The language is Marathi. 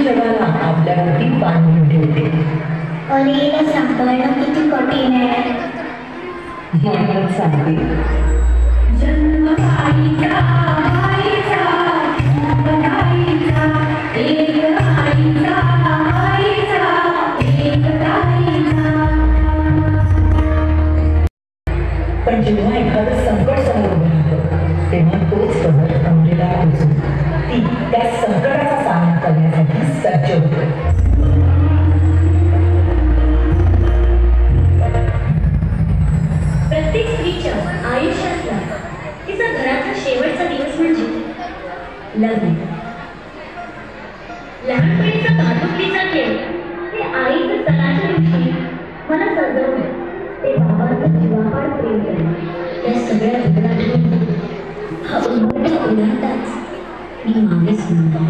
जगाला आपल्यावरती बांधून ठेवते. अलीला सांभाळणं किती कठीण आहे. म्हणून सांगते जन्म आईचा आईचा आईचा एक आईचा आईचा एक आईचा. पण जेव्हा एखादं संकट समोर उभं राहतं तेव्हा तोच कमर कमरेला पोचून ती त्या संकटाचा सामना करण्यासाठी सज्ज होते. प्रत्येक स्त्रीच्या आयुष्यातला तिचा घराचा शेवटचा दिवस म्हणजे लग्न. लहानपणीचा भातुकलीचा खेळ ते आईचं सणाच्या दिवशी मला सजवलं. ते बाबांचं जीवापाड प्रेम केलं. या सगळ्या लग्नातून हा उन्हाळ्याच्या उन्हाळ्यातच मी मागेच म्हणतो.